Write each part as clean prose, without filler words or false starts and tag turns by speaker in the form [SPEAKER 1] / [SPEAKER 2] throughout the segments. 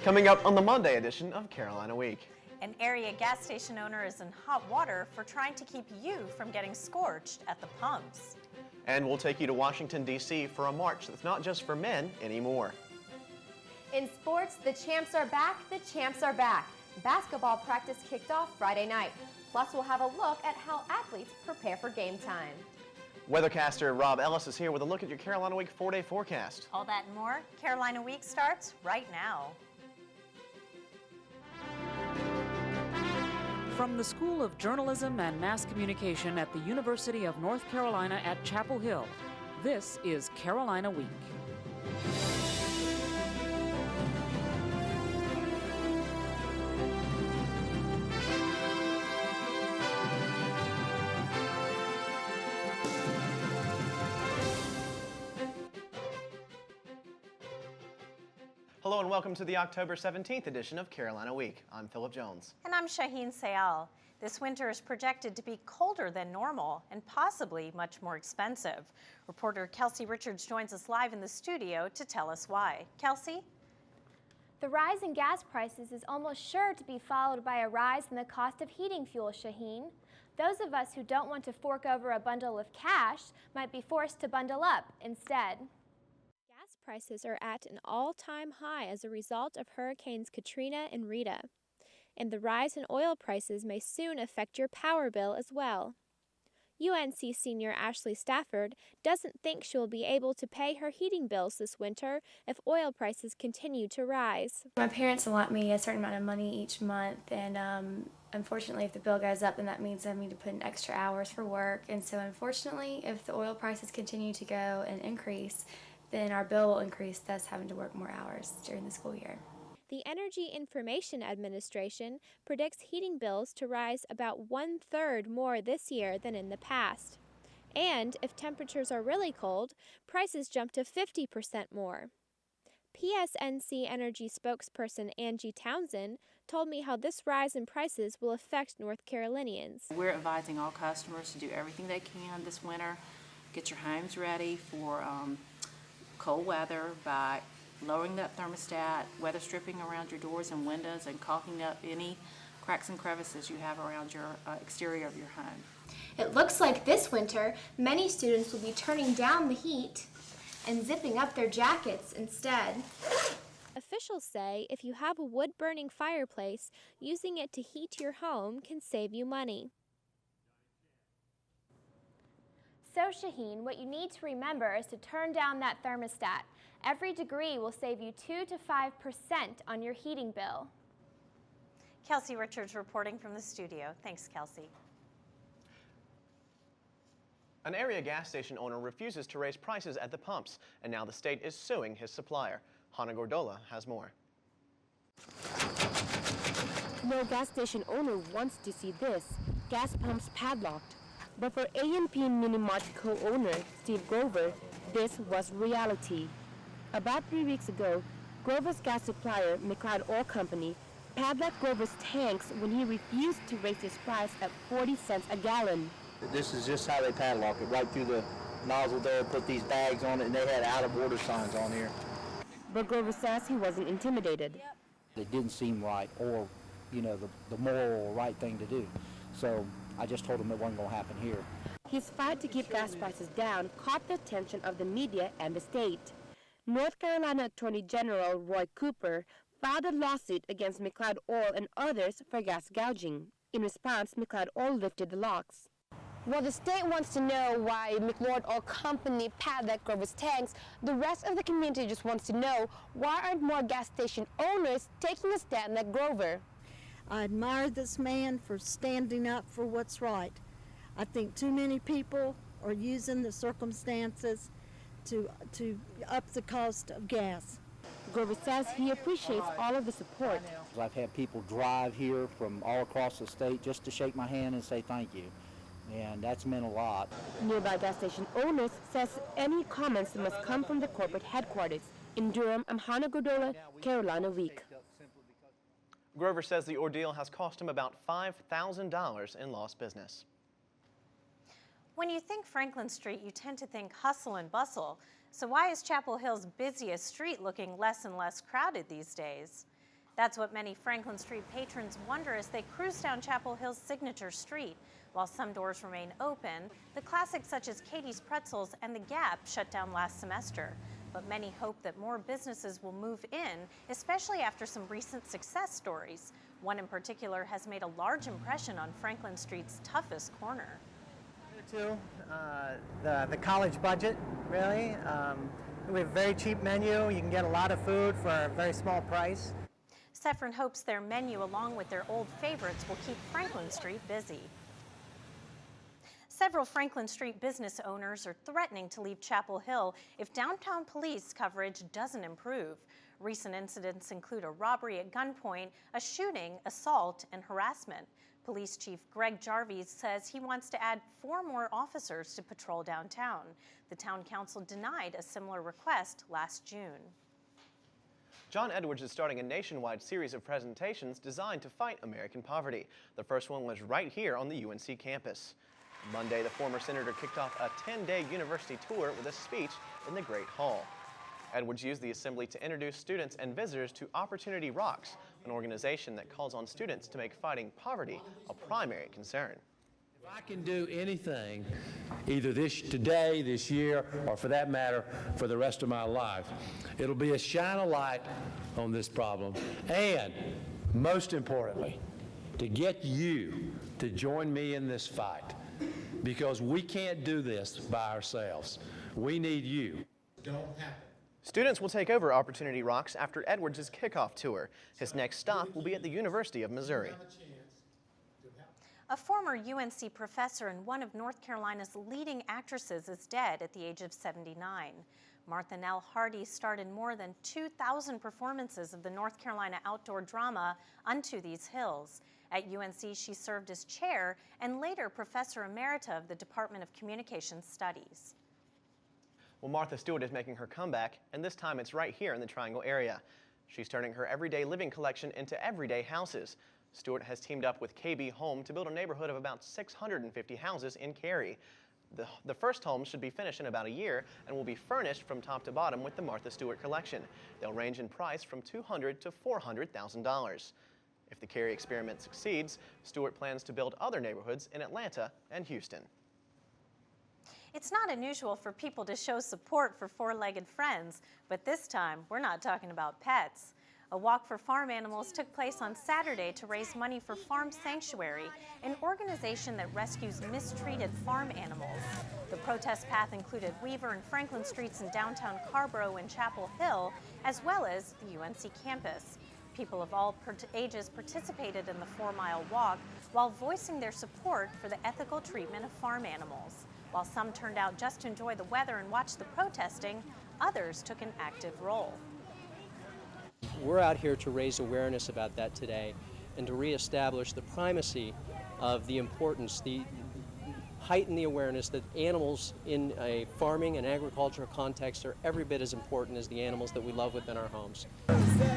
[SPEAKER 1] Coming up on the Monday edition of Carolina Week.
[SPEAKER 2] An area gas station owner is in hot water for trying to keep you from getting scorched at the pumps.
[SPEAKER 1] And we'll take you to Washington, D.C. for a march that's not just for men anymore.
[SPEAKER 3] In sports, the champs are back, the champs are back. Basketball practice kicked off Friday night. Plus, we'll have a look at how athletes prepare for game time.
[SPEAKER 1] Weathercaster Rob Ellis is here with a look at your Carolina Week 4-day forecast.
[SPEAKER 2] All that and more, Carolina Week starts right now.
[SPEAKER 4] From the School of Journalism and Mass Communication at the University of North Carolina at Chapel Hill, this is Carolina Week.
[SPEAKER 1] Hello and welcome to the October 17th edition of Carolina Week. I'm Philip Jones.
[SPEAKER 2] And I'm Shaheen Sayal. This winter is projected to be colder than normal and possibly much more expensive. Reporter Kelsey Richards joins us live in the studio to tell us why. Kelsey?
[SPEAKER 5] The rise in gas prices is almost sure to be followed by a rise in the cost of heating fuel, Shaheen. Those of us who don't want to fork over a bundle of cash might be forced to bundle up instead. Gas prices are at an all-time high as a result of Hurricanes Katrina and Rita. And the rise in oil prices may soon affect your power bill as well. UNC senior Ashley Stafford doesn't think she'll be able to pay her heating bills this winter if oil prices continue to rise.
[SPEAKER 6] My parents allot me a certain amount of money each month, and unfortunately if the bill goes up, then that means I need to put in extra hours for work. And so unfortunately, if the oil prices continue to go and increase, then our bill will increase, thus having to work more hours during the school year.
[SPEAKER 5] The Energy Information Administration predicts heating bills to rise about 1/3 more this year than in the past. And if temperatures are really cold, prices jump to 50% more. PSNC Energy spokesperson Angie Townsend told me how this rise in prices will affect North Carolinians.
[SPEAKER 7] We're advising all customers to do everything they can this winter. Get your homes ready for cold weather by lowering that thermostat, weather stripping around your doors and windows, and caulking up any cracks and crevices you have around your exterior of your home.
[SPEAKER 5] It looks like this winter, many students will be turning down the heat and zipping up their jackets instead. Officials say if you have a wood-burning fireplace, using it to heat your home can save you money. So Shaheen, what you need to remember is to turn down that thermostat. Every degree will save you 2 to 5% on your heating bill.
[SPEAKER 2] Kelsey Richards reporting from the studio. Thanks, Kelsey.
[SPEAKER 1] An area gas station owner refuses to raise prices at the pumps, and now the state is suing his supplier. Hannah Gordola has more.
[SPEAKER 8] No gas station owner wants to see this, gas pumps padlocked. But for A&P Mini-Mart co-owner Steve Grover, this was reality. About 3 weeks ago, Grover's gas supplier, McLeod Oil Company, padlocked Grover's tanks when he refused to raise his price at 40 cents a gallon.
[SPEAKER 9] This is just how they padlock it, right through the nozzle there, put these bags on it, and they had out-of-order signs on here.
[SPEAKER 8] But Grover says he wasn't intimidated.
[SPEAKER 9] It didn't seem right or, the moral or right thing to do. So I just told him it wasn't going to happen here.
[SPEAKER 8] His fight to keep gas prices down caught the attention of the media and the state. North Carolina Attorney General Roy Cooper filed a lawsuit against McLeod Oil and others for gas gouging. In response, McLeod Oil lifted the locks.
[SPEAKER 3] While the state wants to know why McLeod Oil Company padlocked Grover's tanks, the rest of the community just wants to know why aren't more gas station owners taking a stand like Grover?
[SPEAKER 10] I admire this man for standing up for what's right. I think too many people are using the circumstances to up the cost of gas.
[SPEAKER 8] Grover says he appreciates all of the support.
[SPEAKER 9] I've had people drive here from all across the state just to shake my hand and say thank you. And that's meant a lot.
[SPEAKER 8] Nearby gas station owners says any comments must come from the corporate headquarters. In Durham, I'm Hannah Gordola, Carolina Week.
[SPEAKER 1] Grover says the ordeal has cost him about $5,000 in lost business.
[SPEAKER 2] When you think Franklin Street, you tend to think hustle and bustle. So why is Chapel Hill's busiest street looking less and less crowded these days? That's what many Franklin Street patrons wonder as they cruise down Chapel Hill's signature street. While some doors remain open, the classics such as Katie's Pretzels and The Gap shut down last semester. But many hope that more businesses will move in, especially after some recent success stories. One in particular has made a large impression on Franklin Street's toughest corner.
[SPEAKER 11] The college budget, really. We have a very cheap menu. You can get a lot of food for a very small price.
[SPEAKER 2] Seffron hopes their menu, along with their old favorites, will keep Franklin Street busy. Several Franklin Street business owners are threatening to leave Chapel Hill if downtown police coverage doesn't improve. Recent incidents include a robbery at gunpoint, a shooting, assault, and harassment. Police Chief Greg Jarvis says he wants to add 4 more officers to patrol downtown. The town council denied a similar request last June.
[SPEAKER 1] John Edwards is starting a nationwide series of presentations designed to fight American poverty. The first one was right here on the UNC campus. Monday, the former senator kicked off a 10-day university tour with a speech in the Great Hall. Edwards used the assembly to introduce students and visitors to Opportunity Rocks, an organization that calls on students to make fighting poverty a primary concern.
[SPEAKER 12] If I can do anything, either today, this year, or for that matter, for the rest of my life, it'll be a shine a light on this problem, and most importantly, to get you to join me in this fight, because we can't do this by ourselves. We need you. Don't happen.
[SPEAKER 1] Students will take over Opportunity Rocks after Edwards' kickoff tour. His next stop will be at the University of Missouri.
[SPEAKER 2] A former UNC professor and one of North Carolina's leading actresses is dead at the age of 79. Martha Nell Hardy starred in more than 2,000 performances of the North Carolina outdoor drama Unto These Hills. At UNC, she served as chair and later professor emerita of the Department of Communications Studies.
[SPEAKER 1] Well, Martha Stewart is making her comeback, and this time it's right here in the Triangle area. She's turning her everyday living collection into everyday houses. Stewart has teamed up with KB Home to build a neighborhood of about 650 houses in Cary. The first homes should be finished in about a year and will be furnished from top to bottom with the Martha Stewart collection. They'll range in price from $200,000 to $400,000. If the Cary experiment succeeds, Stewart plans to build other neighborhoods in Atlanta and Houston.
[SPEAKER 2] It's not unusual for people to show support for four-legged friends, but this time we're not talking about pets. A walk for farm animals took place on Saturday to raise money for Farm Sanctuary, an organization that rescues mistreated farm animals. The protest path included Weaver and Franklin Streets in downtown Carborough and Chapel Hill, as well as the UNC campus. People of all ages participated in the 4-mile walk while voicing their support for the ethical treatment of farm animals. While some turned out just to enjoy the weather and watch the protesting, others took an active role.
[SPEAKER 13] We're out here to raise awareness about that today and to reestablish the primacy of the importance, heighten the awareness that animals in a farming and agricultural context are every bit as important as the animals that we love within our homes.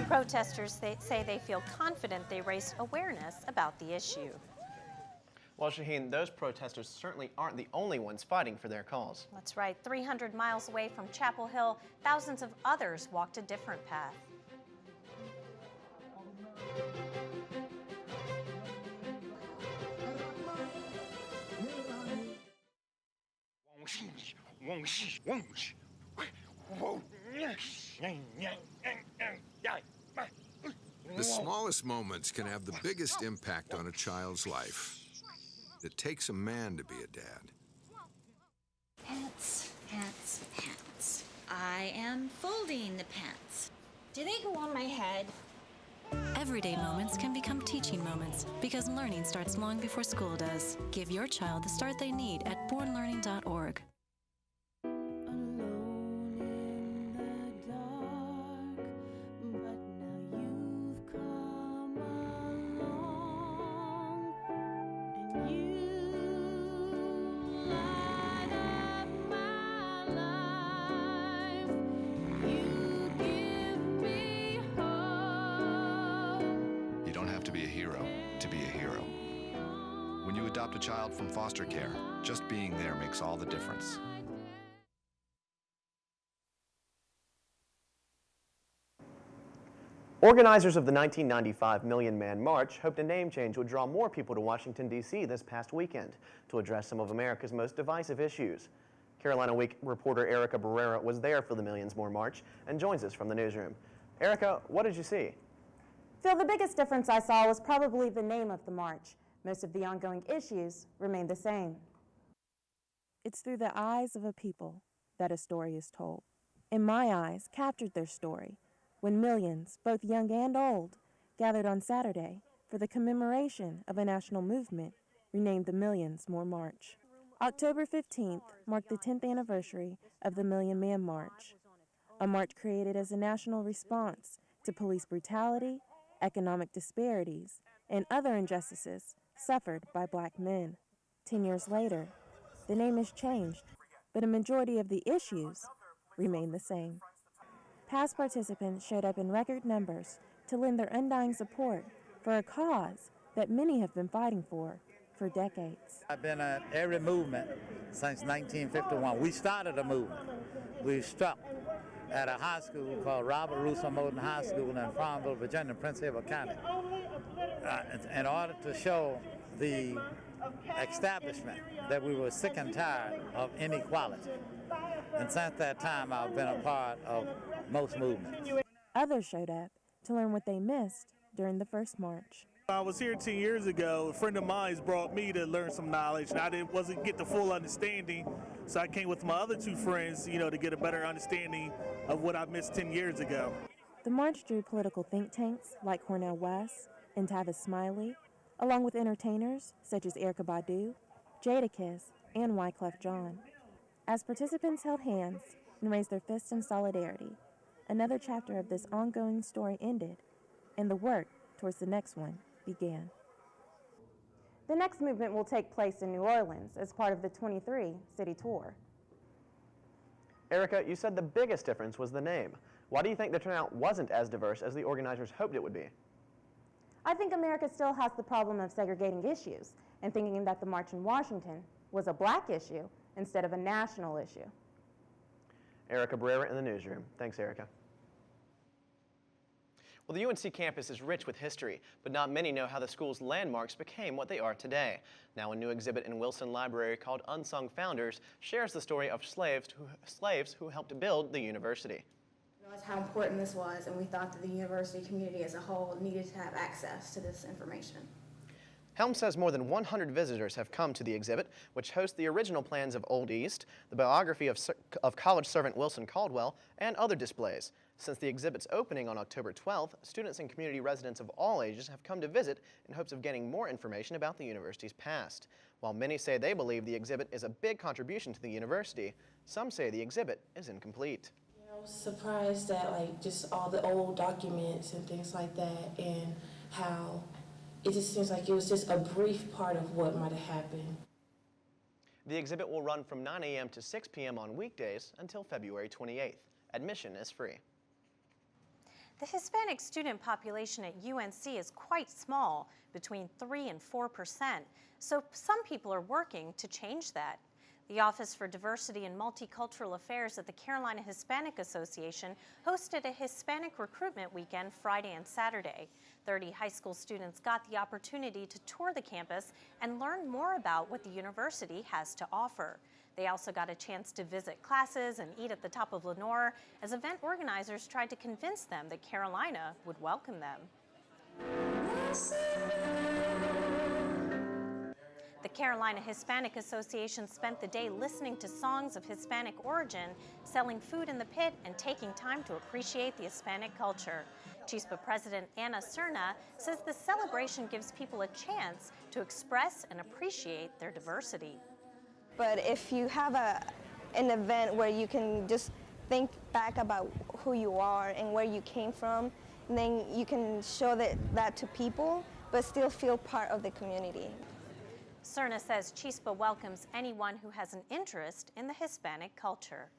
[SPEAKER 2] Protesters say they feel confident they raised awareness about the issue.
[SPEAKER 1] Well, Shaheen, those protesters certainly aren't the only ones fighting for their cause.
[SPEAKER 2] That's right. 300 miles away from Chapel Hill, thousands of others walked a different path.
[SPEAKER 14] The smallest moments can have the biggest impact on a child's life. It takes a man to be a dad.
[SPEAKER 15] Pants, pants, pants. I am folding the pants. Do they go on my head?
[SPEAKER 16] Everyday moments can become teaching moments because learning starts long before school does. Give your child the start they need at bornlearning.org.
[SPEAKER 17] Adopt a child from foster care. Just being there makes all the difference.
[SPEAKER 1] Organizers of the 1995 Million Man March hoped a name change would draw more people to Washington, D.C. this past weekend to address some of America's most divisive issues. Carolina Week reporter Erica Barrera was there for the Millions More March and joins us from the newsroom. Erica, what did you see?
[SPEAKER 18] Phil, the biggest difference I saw was probably the name of the march. Most of the ongoing issues remain the same. It's through the eyes of a people that a story is told. And my eyes captured their story when millions, both young and old, gathered on Saturday for the commemoration of a national movement renamed the Millions More March. October 15th marked the 10th anniversary of the Million Man March, a march created as a national response to police brutality, economic disparities, and other injustices suffered by black men. 10 years later, the name has changed, but a majority of the issues remain the same. Past participants showed up in record numbers to lend their undying support for a cause that many have been fighting for decades.
[SPEAKER 19] I've been at every movement since 1951. We started a movement. We struck at a high school called Robert Russo Moten High School in Farmville, Virginia, Prince Edward County, in order to show the establishment that we were sick and tired of inequality. And since that time, I've been a part of most movements.
[SPEAKER 18] Others showed up to learn what they missed during the first march.
[SPEAKER 20] I was here 10 years ago. A friend of mine brought me to learn some knowledge, and I wasn't get the full understanding, so I came with my other two friends, to get a better understanding of what I missed 10 years ago.
[SPEAKER 18] The march drew political think tanks like Cornel West and Tavis Smiley, along with entertainers such as Erykah Badu, Jadakiss, and Wyclef Jean. As participants held hands and raised their fists in solidarity, another chapter of this ongoing story ended, and the work towards the next one began. The next movement will take place in New Orleans as part of the 23 city tour.
[SPEAKER 1] Erica, you said the biggest difference was the name. Why do you think the turnout wasn't as diverse as the organizers hoped it would be?
[SPEAKER 18] I think America still has the problem of segregating issues and thinking that the March in Washington was a black issue instead of a national issue.
[SPEAKER 1] Erica Barrera in the newsroom. Thanks, Erica. Well, the UNC campus is rich with history, but not many know how the school's landmarks became what they are today. Now, a new exhibit in Wilson Library called Unsung Founders shares the story of slaves who helped build the university.
[SPEAKER 21] We realized how important this was, and we thought that the university community as a whole needed to have access to this information.
[SPEAKER 1] Helm says more than 100 visitors have come to the exhibit, which hosts the original plans of Old East, the biography of college servant Wilson Caldwell, and other displays. Since the exhibit's opening on October 12th, students and community residents of all ages have come to visit in hopes of gaining more information about the university's past. While many say they believe the exhibit is a big contribution to the university, some say the exhibit is incomplete.
[SPEAKER 22] I was surprised at just all the old documents and things like that, and how it just seems like it was just a brief part of what might have happened.
[SPEAKER 1] The exhibit will run from 9 a.m. to 6 p.m. on weekdays until February 28th. Admission is free.
[SPEAKER 2] The Hispanic student population at UNC is quite small, between 3 and 4%, so some people are working to change that. The Office for Diversity and Multicultural Affairs at the Carolina Hispanic Association hosted a Hispanic recruitment weekend Friday and Saturday. 30 high school students got the opportunity to tour the campus and learn more about what the university has to offer. They also got a chance to visit classes and eat at the top of Lenore as event organizers tried to convince them that Carolina would welcome them. The Carolina Hispanic Association spent the day listening to songs of Hispanic origin, selling food in the pit, and taking time to appreciate the Hispanic culture. CHISPA President Anna Serna says the celebration gives people a chance to express and appreciate their diversity.
[SPEAKER 23] But if you have an event where you can just think back about who you are and where you came from, and then you can show that to people, but still feel part of the community.
[SPEAKER 2] Serna says CHISPA welcomes anyone who has an interest in the Hispanic culture.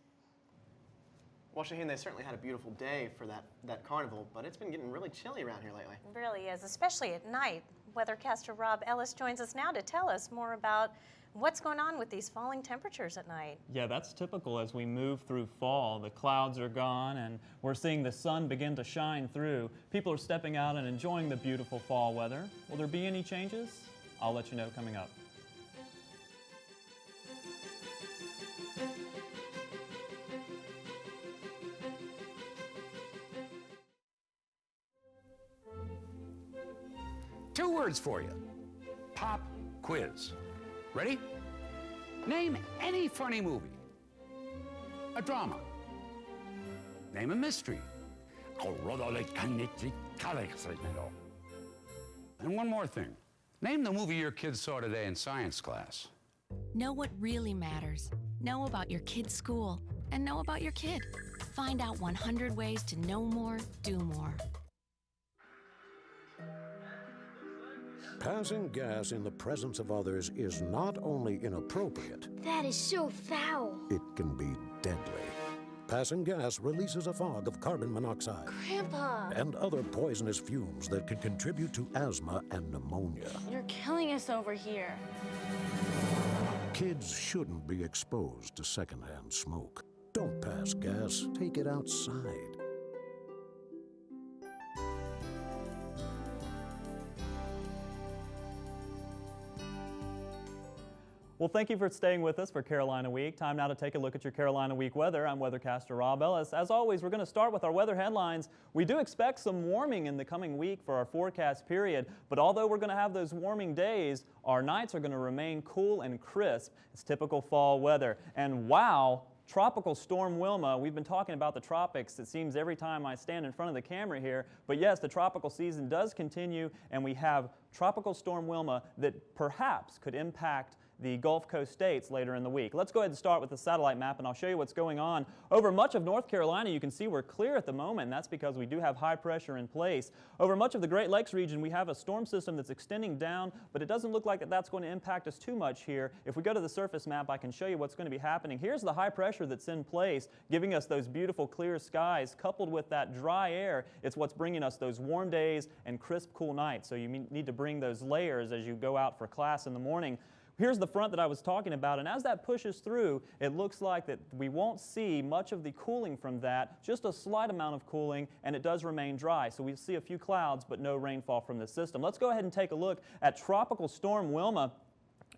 [SPEAKER 1] Well, Shaheen, they certainly had a beautiful day for that carnival, but it's been getting really chilly around here lately.
[SPEAKER 2] It really is, especially at night. Weathercaster Rob Ellis joins us now to tell us more about what's going on with these falling temperatures at night.
[SPEAKER 4] Yeah, that's typical as we move through fall. The clouds are gone and we're seeing the sun begin to shine through. People are stepping out and enjoying the beautiful fall weather. Will there be any changes? I'll let you know coming up.
[SPEAKER 6] Two words for you. Pop quiz. Ready? Name any funny movie. A drama. Name a mystery. And one more thing. Name the movie your kids saw today in science class.
[SPEAKER 16] Know what really matters. Know about your kid's school. And know about your kid. Find out 100 ways to know more, do more.
[SPEAKER 7] Passing gas in the presence of others is not only inappropriate,
[SPEAKER 24] That is so foul.
[SPEAKER 7] it can be deadly. Passing gas releases a fog of carbon monoxide
[SPEAKER 24] Grandpa,
[SPEAKER 7] and other poisonous fumes that can contribute to asthma and pneumonia.
[SPEAKER 24] you're killing us over here.
[SPEAKER 7] Kids shouldn't be exposed to secondhand smoke. Don't pass gas, take it outside.
[SPEAKER 4] Well, thank you for staying with us for Carolina Week. Time now to take a look at your Carolina Week weather. I'm weathercaster Rob Ellis. As always, we're going to start with our weather headlines. We do expect some warming in the coming week for our forecast period, but although we're going to have those warming days, our nights are going to remain cool and crisp. It's typical fall weather. And wow, Tropical Storm Wilma. We've been talking about the tropics, it seems, every time I stand in front of the camera here. But yes, the tropical season does continue, and we have Tropical Storm Wilma that perhaps could impact the Gulf Coast states later in the week. Let's go ahead and start with the satellite map, and I'll show you what's going on. Over much of North Carolina, you can see we're clear at the moment, and that's because we do have high pressure in place. Over much of the Great Lakes region, we have a storm system that's extending down, but it doesn't look like that's going to impact us too much here. If we go to the surface map, I can show you what's going to be happening. Here's the high pressure that's in place, giving us those beautiful clear skies, coupled with that dry air. It's what's bringing us those warm days and crisp, cool nights. So you need to bring those layers as you go out for class in the morning. Here's the front that I was talking about, and as that pushes through, it looks like that we won't see much of the cooling from that, just a slight amount of cooling, and it does remain dry. So we see a few clouds, but no rainfall from the system. Let's go ahead and take a look at Tropical Storm Wilma.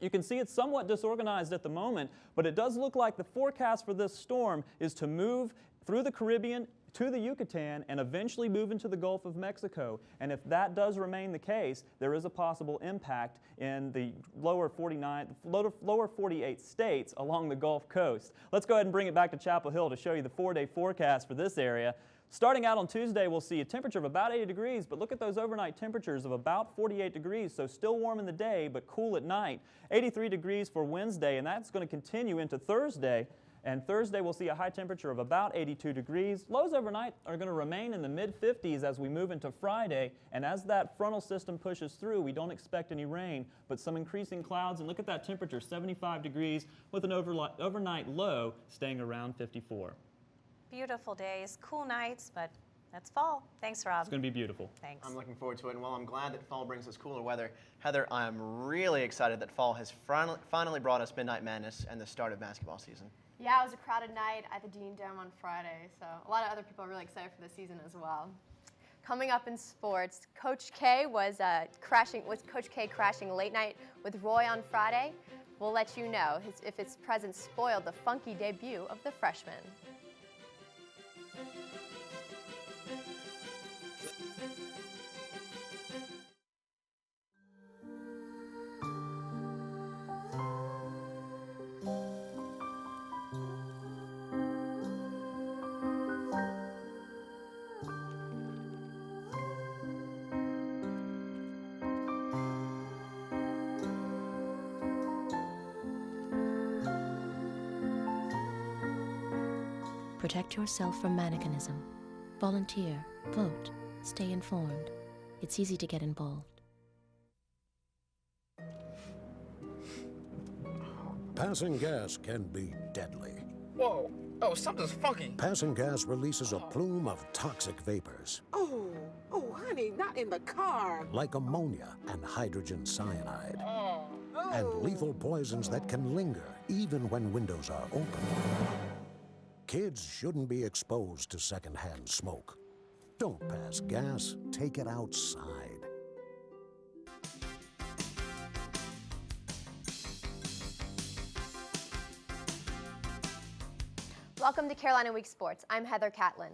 [SPEAKER 4] You can see it's somewhat disorganized at the moment, but it does look like the forecast for this storm is to move through the Caribbean to the Yucatan and eventually move into the Gulf of Mexico. And if that does remain the case, there is a possible impact in the lower 48 states along the Gulf Coast. Let's go ahead and bring it back to Chapel Hill to show you the 4-day forecast for this area. Starting out on Tuesday, we'll see a temperature of about 80 degrees, but look at those overnight temperatures of about 48 degrees, so still warm in the day, but cool at night. 83 degrees for Wednesday, and that's going to continue into Thursday. And Thursday, we'll see a high temperature of about 82 degrees. Lows overnight are going to remain in the mid-50s as we move into Friday. And as that frontal system pushes through, we don't expect any rain, but some increasing clouds. And look at that temperature, 75 degrees, with an overnight low staying around 54.
[SPEAKER 2] Beautiful days, cool nights, but that's fall. Thanks, Rob.
[SPEAKER 4] It's going to be beautiful.
[SPEAKER 2] Thanks.
[SPEAKER 1] I'm looking forward to it, and while I'm glad that fall brings us cooler weather, Heather, I'm really excited that fall has finally brought us Midnight Madness and the start of basketball season.
[SPEAKER 25] Yeah, it was a crowded night at the Dean Dome on Friday, so a lot of other people are really excited for the season as well. Coming up in sports, Coach K was Coach K crashing late night with Roy on Friday? We'll let you know if his presence spoiled the funky debut of the freshman.
[SPEAKER 8] Protect yourself from mannequinism. Volunteer, vote, stay informed. It's easy to get involved.
[SPEAKER 7] Passing gas can be deadly.
[SPEAKER 26] Whoa,
[SPEAKER 3] Oh, something's funky.
[SPEAKER 7] Passing gas releases a plume of toxic vapors,
[SPEAKER 5] Oh, honey, not in the car.
[SPEAKER 7] like ammonia and hydrogen cyanide, and lethal poisons that can linger even when windows are open. Kids shouldn't be exposed to secondhand smoke. Don't pass gas, take it outside.
[SPEAKER 25] Welcome to Carolina Week Sports. I'm Heather Catlin.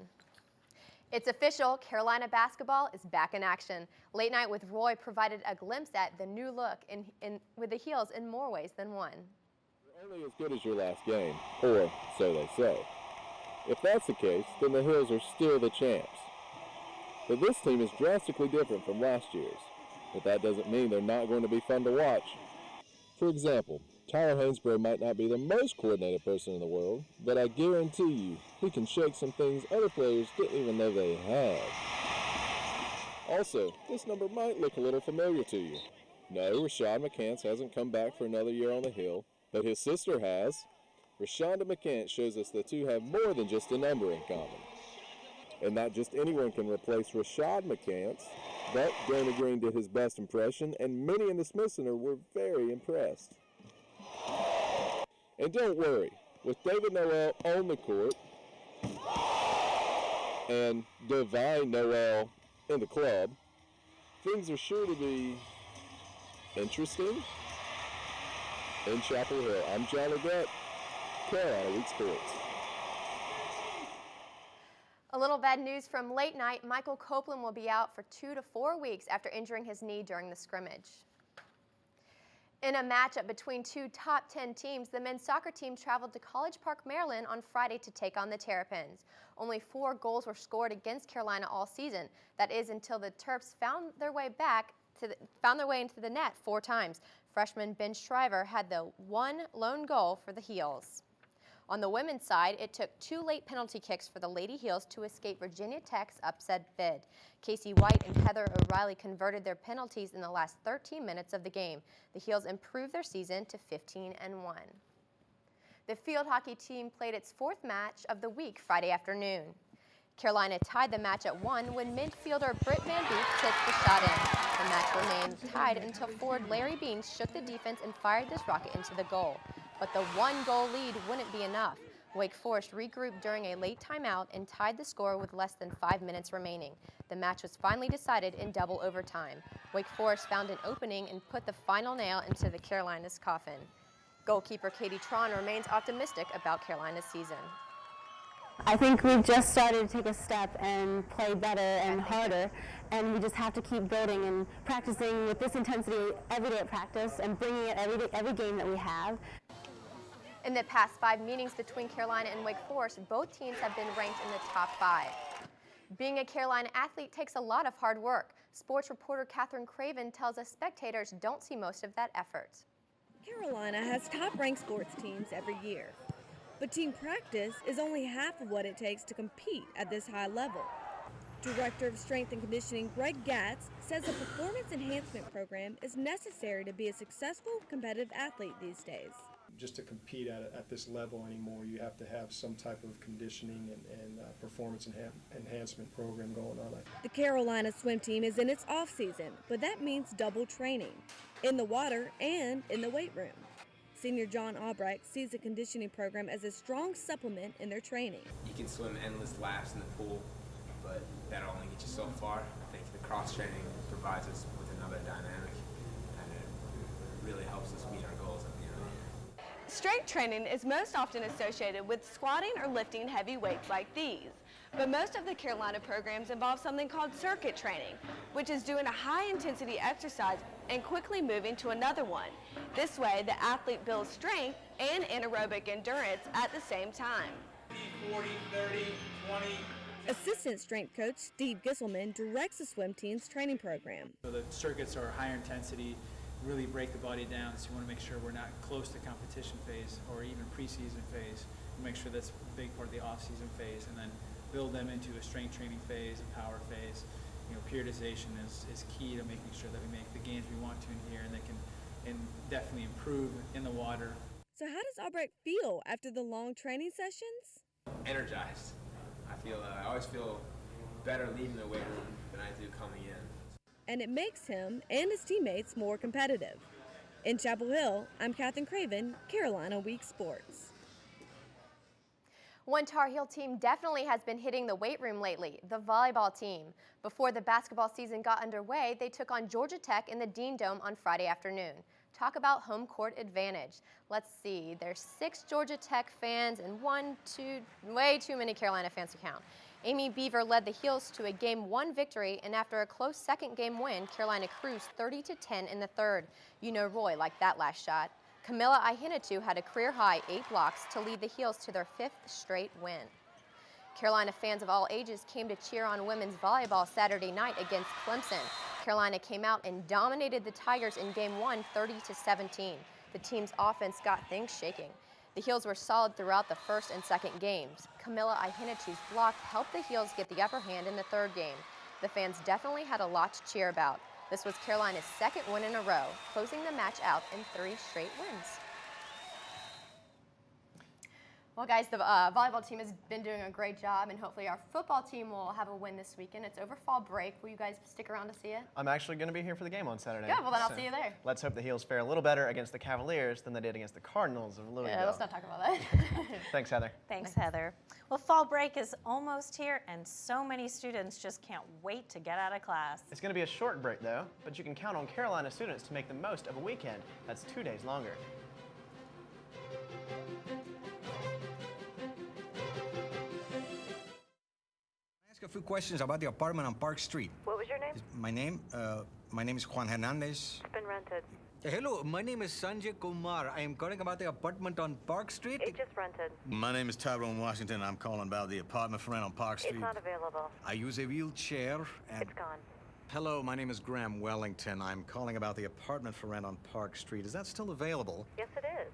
[SPEAKER 25] It's official, Carolina basketball is back in action. Late Night with Roy provided a glimpse at the new look with the Heels in more ways than one.
[SPEAKER 9] You're only as good as your last game, or so they say. If that's the case, then the Heels are still the champs. But this team is drastically different from last year's. But that doesn't mean they're not going to be fun to watch. For example, Tyler Hainsborough might not be the most coordinated person in the world, but I guarantee you he can shake some things other players didn't even know they had. Also, this number might look a little familiar to you. No, Rashad McCants hasn't come back for another year on the Hill, but his sister has. Rashonda McCants shows us the two have more than just a number in common. And not just anyone can replace Rashad McCants, but Danny Green did his best impression, and many in the Smith Center were very impressed. And don't worry, with David Noel on the court and Divine Noel in the club, things are sure to be interesting in Chapel Hill. I'm John Leggett, Carolina Week Sports.
[SPEAKER 25] A little bad news from Late Night. Michael Copeland will be out for 2 to 4 weeks after injuring his knee during the scrimmage. In a matchup between two top 10 teams, the men's soccer team traveled to College Park, Maryland on Friday to take on the Terrapins. Only 4 goals were scored against Carolina all season. That is until the Terps found their way into the net 4 times. Freshman Ben Shriver had the one lone goal for the Heels. On the women's side, it took 2 late penalty kicks for the Lady Heels to escape Virginia Tech's upset bid. Casey White and Heather O'Reilly converted their penalties in the last 13 minutes of the game. The Heels improved their season to 15-1. The field hockey team played its 4th match of the week Friday afternoon. Carolina tied the match at 1 when midfielder Britt Van Beek tipped the shot in. The match remained tied until forward Larry Beans shook the defense and fired this rocket into the goal. But the 1-goal lead wouldn't be enough. Wake Forest regrouped during a late timeout and tied the score with less than 5 minutes remaining. The match was finally decided in double overtime. Wake Forest found an opening and put the final nail into the Carolinas' coffin. Goalkeeper Katie Tron remains optimistic about Carolina's season.
[SPEAKER 18] I think we've just started to take a step and play better and harder, and we just have to keep building and practicing with this intensity every day at practice and bringing it every game that we have.
[SPEAKER 25] In the past 5 meetings between Carolina and Wake Forest, both teams have been ranked in the top 5. Being a Carolina athlete takes a lot of hard work. Sports reporter Catherine Craven tells us spectators don't see most of that effort.
[SPEAKER 10] Carolina has top-ranked sports teams every year, but team practice is only half of what it takes to compete at this high level. Director of Strength and Conditioning Greg Gatz says a performance enhancement program is necessary to be a successful competitive athlete these days.
[SPEAKER 11] Just to compete at this level anymore, you have to have some type of conditioning and performance enhancement program going on.
[SPEAKER 10] The Carolina swim team is in its off-season, but that means double training, in the water and in the weight room. Senior John Albrecht sees the conditioning program as a strong supplement in their training.
[SPEAKER 26] You can swim endless laps in the pool, but that'll only get you so far. I think the cross-training provides us with another dynamic, and it really helps us meet our goals at the end of the year.
[SPEAKER 27] Strength training is most often associated with squatting or lifting heavy weights like these. But most of the Carolina programs involve something called circuit training, which is doing a high-intensity exercise and quickly moving to another one. This way, the athlete builds strength and anaerobic endurance at the same time.
[SPEAKER 26] 40, 30, 20.
[SPEAKER 10] Assistant strength coach Steve Gisselman directs the swim team's training program.
[SPEAKER 28] So the circuits are higher intensity, really break the body down, so you want to make sure we're not close to competition phase or even preseason phase. We make sure that's a big part of the off-season phase, and then build them into a strength training phase, a power phase. You know, periodization is key to making sure that we make the gains we want to in here, and they can definitely improve in the water.
[SPEAKER 10] So how does Albrecht feel after the long training sessions?
[SPEAKER 26] energized. I always feel better leaving the weight room than I do coming in.
[SPEAKER 10] And it makes him and his teammates more competitive. In Chapel Hill, I'm Katherine Craven, Carolina Week Sports.
[SPEAKER 25] One Tar Heel team definitely has been hitting the weight room lately, the volleyball team. Before the basketball season got underway, they took on Georgia Tech in the Dean Dome on Friday afternoon. Talk about home court advantage. Let's see, there's 6 Georgia Tech fans and way too many Carolina fans to count. Amy Beaver led the Heels to a Game 1 victory, and after a close second game win, Carolina cruised 30-10 in the third. You know Roy liked that last shot. Camilla Ihinatu had a career-high 8 blocks to lead the Heels to their 5th straight win. Carolina fans of all ages came to cheer on women's volleyball Saturday night against Clemson. Carolina came out and dominated the Tigers in Game 1, 30-17. The team's offense got things shaking. The Heels were solid throughout the first and second games. Camilla Ihinatu's block helped the Heels get the upper hand in the third game. The fans definitely had a lot to cheer about. This was Carolina's 2nd win in a row, closing the match out in 3 straight wins. Well, guys, the volleyball team has been doing a great job, and hopefully our football team will have a win this weekend. It's over fall break. Will you guys stick around to see it?
[SPEAKER 1] I'm actually going to be here for the game on Saturday.
[SPEAKER 25] Good, well then I'll see you there.
[SPEAKER 1] Let's hope the Heels fare a little better against the Cavaliers than they did against the Cardinals of Louisville.
[SPEAKER 25] Yeah, let's not talk about that.
[SPEAKER 1] Thanks, Heather.
[SPEAKER 2] Thanks, Heather. Well, fall break is almost here, and so many students just can't wait to get out of class.
[SPEAKER 1] It's going to be a short break, though, but you can count on Carolina students to make the most of a weekend that's 2 days longer.
[SPEAKER 3] A few questions about the apartment on Park Street.
[SPEAKER 12] What was your name?
[SPEAKER 3] My name is Juan Hernandez.
[SPEAKER 12] It's been rented.
[SPEAKER 3] Hello, my name is Sanjay Kumar. I am calling about the apartment on Park Street.
[SPEAKER 12] It just rented.
[SPEAKER 3] My name is Tyrone Washington. I'm calling about the apartment for rent on Park Street.
[SPEAKER 12] It's not available.
[SPEAKER 3] I use a wheelchair and...
[SPEAKER 12] It's gone.
[SPEAKER 3] Hello, my name is Graham Wellington. I'm calling about the apartment for rent on Park Street. Is that still available?
[SPEAKER 12] Yes, it is.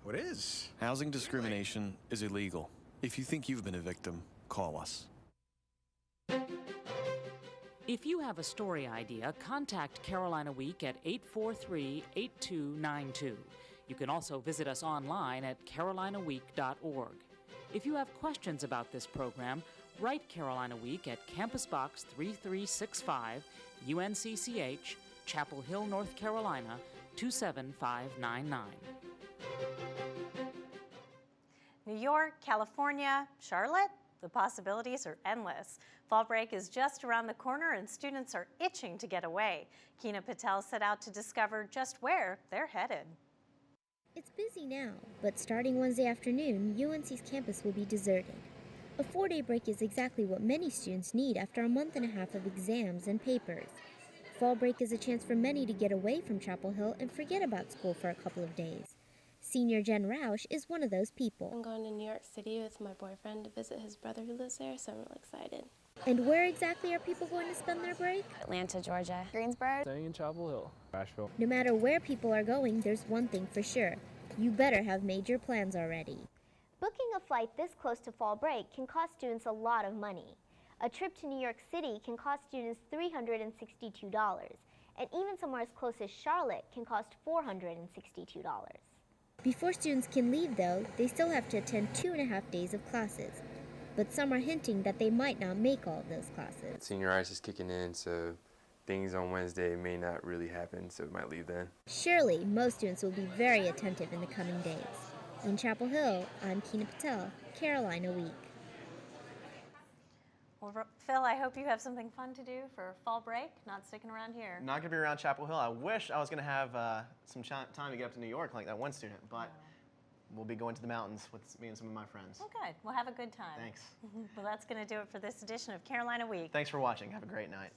[SPEAKER 3] What is?
[SPEAKER 13] Housing discrimination is illegal. If you think you've been a victim, call us.
[SPEAKER 14] If you have a story idea, contact Carolina Week at 843-8292. You can also visit us online at carolinaweek.org. If you have questions about this program, write Carolina Week at Campus Box 3365, UNCCH, Chapel Hill, North Carolina, 27599.
[SPEAKER 2] New York, California, Charlotte, the possibilities are endless. Fall break is just around the corner and students are itching to get away. Keena Patel set out to discover just where they're headed.
[SPEAKER 15] It's busy now, but starting Wednesday afternoon, UNC's campus will be deserted. A 4-day break is exactly what many students need after a month and a half of exams and papers. Fall break is a chance for many to get away from Chapel Hill and forget about school for a couple of days. Senior Jen Roush is one of those people.
[SPEAKER 24] I'm going to New York City with my boyfriend to visit his brother who lives there, so I'm really excited.
[SPEAKER 15] And where exactly are people going to spend their break?
[SPEAKER 24] Atlanta, Georgia. Greensboro.
[SPEAKER 17] Staying in Chapel Hill. Asheville.
[SPEAKER 15] No matter where people are going, there's one thing for sure. You better have made your plans already.
[SPEAKER 19] Booking a flight this close to fall break can cost students a lot of money. A trip to New York City can cost students $362, and even somewhere as close as Charlotte can cost $462.
[SPEAKER 15] Before students can leave, though, they still have to attend 2.5 days of classes. But some are hinting that they might not make all of those classes.
[SPEAKER 20] Senioritis is kicking in, so things on Wednesday may not really happen, so we might leave then.
[SPEAKER 15] Surely, most students will be very attentive in the coming days. In Chapel Hill, I'm Keena Patel, Carolina Week.
[SPEAKER 2] Well, Phil, I hope you have something fun to do for fall break, not sticking around here.
[SPEAKER 1] Not going to be around Chapel Hill. I wish I was going to have some time to get up to New York like that one student, but we'll be going to the mountains with me and some of my friends.
[SPEAKER 2] Oh, good. We'll have a good time.
[SPEAKER 1] Thanks.
[SPEAKER 2] Well, that's going to do it for this edition of Carolina Week.
[SPEAKER 1] Thanks for watching. Have a great night.